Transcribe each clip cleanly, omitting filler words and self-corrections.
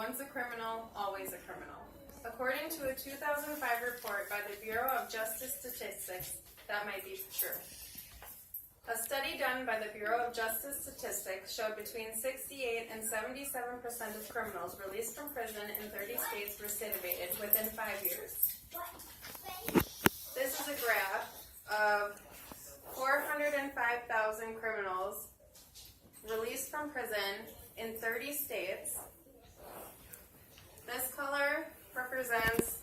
Once a criminal, always a criminal. According to a 2005 report by the Bureau of Justice Statistics, that might be true. A study done by the Bureau of Justice Statistics showed between 68 and 77% of criminals released from prison in 30 states recidivated within 5 years. This is a graph of 405,000 criminals released from prison in 30 states. This color represents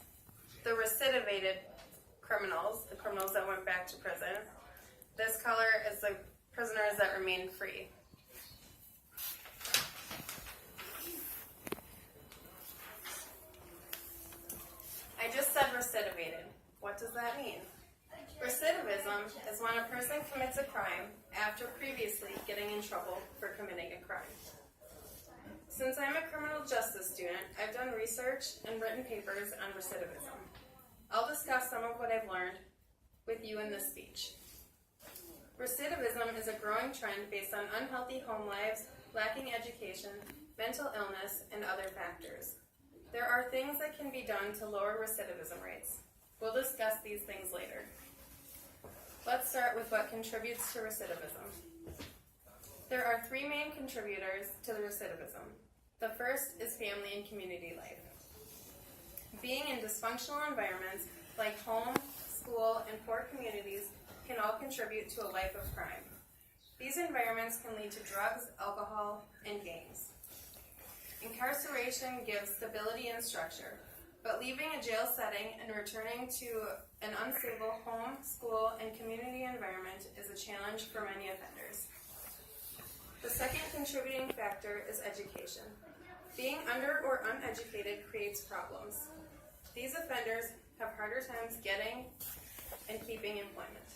the recidivated criminals, the criminals that went back to prison. This color is the prisoners that remained free. I just said recidivated. What does that mean? Recidivism is when a person commits a crime after previously getting in trouble for committing a crime. Since I'm a criminal justice student, I've done research and written papers on recidivism. I'll discuss some of what I've learned with you in this speech. Recidivism is a growing trend based on unhealthy home lives, lacking education, mental illness, and other factors. There are things that can be done to lower recidivism rates. We'll discuss these things later. Let's start with what contributes to recidivism. There are three main contributors to the recidivism. The first is family and community life. Being in dysfunctional environments like home, school, and poor communities can all contribute to a life of crime. These environments can lead to drugs, alcohol, and gangs. Incarceration gives stability and structure, but leaving a jail setting and returning to an unstable home, school, and community environment is a challenge for many offenders. The second contributing factor is education. Being under or uneducated creates problems. These offenders have harder times getting and keeping employment.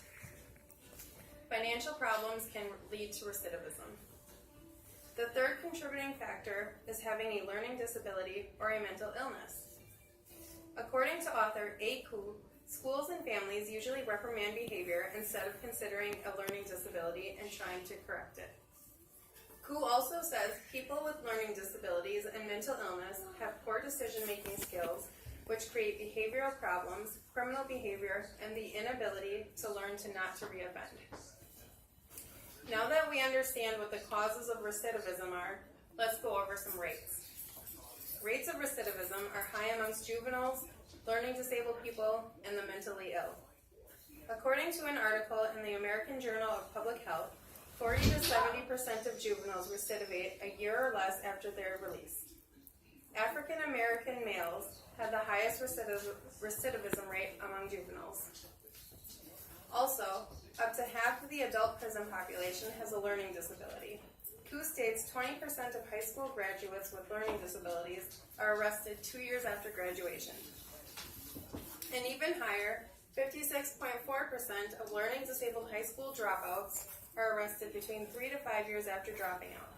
Financial problems can lead to recidivism. The third contributing factor is having a learning disability or a mental illness. According to author A. Koo, schools and families usually reprimand behavior instead of considering a learning disability and trying to correct it. Koo also says people with learning disabilities and mental illness have poor decision-making skills, which create behavioral problems, criminal behavior, and the inability to learn to not to reoffend. Now that we understand what the causes of recidivism are, let's go over some rates. Rates of recidivism are high amongst juveniles, learning disabled people, and the mentally ill. According to an article in the American Journal of Public Health, 40 to 70% of juveniles recidivate a year or less after their release. African American males have the highest recidivism rate among juveniles. Also, up to half of the adult prison population has a learning disability. Koo states 20% of high school graduates with learning disabilities are arrested 2 years after graduation. And even higher, 56.4% of learning disabled high school dropouts are arrested between 3 to 5 years after dropping out.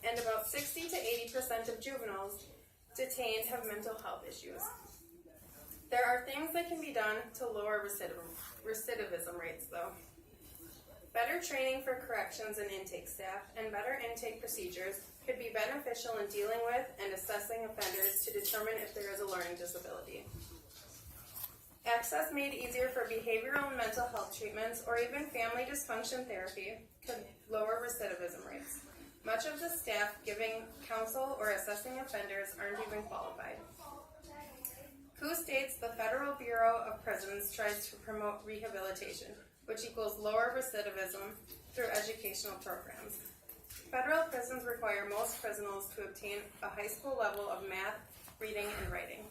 And about 60 to 80% of juveniles detained have mental health issues. There are things that can be done to lower recidivism rates, though. Better training for corrections and intake staff and better intake procedures could be beneficial in dealing with and assessing offenders to determine if there is a learning disability. Access made easier for behavioral and mental health treatments or even family dysfunction therapy could lower recidivism rates. Much of the staff giving counsel or assessing offenders aren't even qualified. Koo states the Federal Bureau of Prisons tries to promote rehabilitation, which equals lower recidivism through educational programs. Federal prisons require most prisoners to obtain a high school level of math, reading, and writing.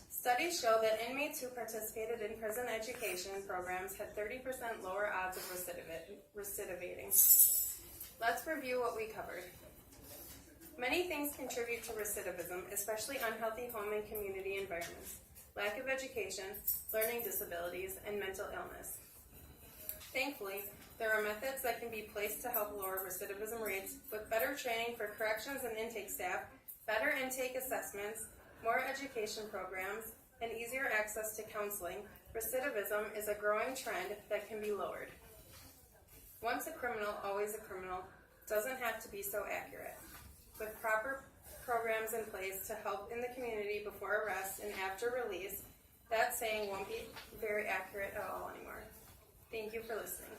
Studies show that inmates who participated in prison education programs had 30% lower odds of recidivating. Let's review what we covered. Many things contribute to recidivism, especially unhealthy home and community environments, lack of education, learning disabilities, and mental illness. Thankfully, there are methods that can be placed to help lower recidivism rates with better training for corrections and intake staff, better intake assessments, more education programs, and easier access to counseling. Recidivism is a growing trend that can be lowered. Once a criminal, always a criminal doesn't have to be so accurate. With proper programs in place to help in the community before arrest and after release, that saying won't be very accurate at all anymore. Thank you for listening.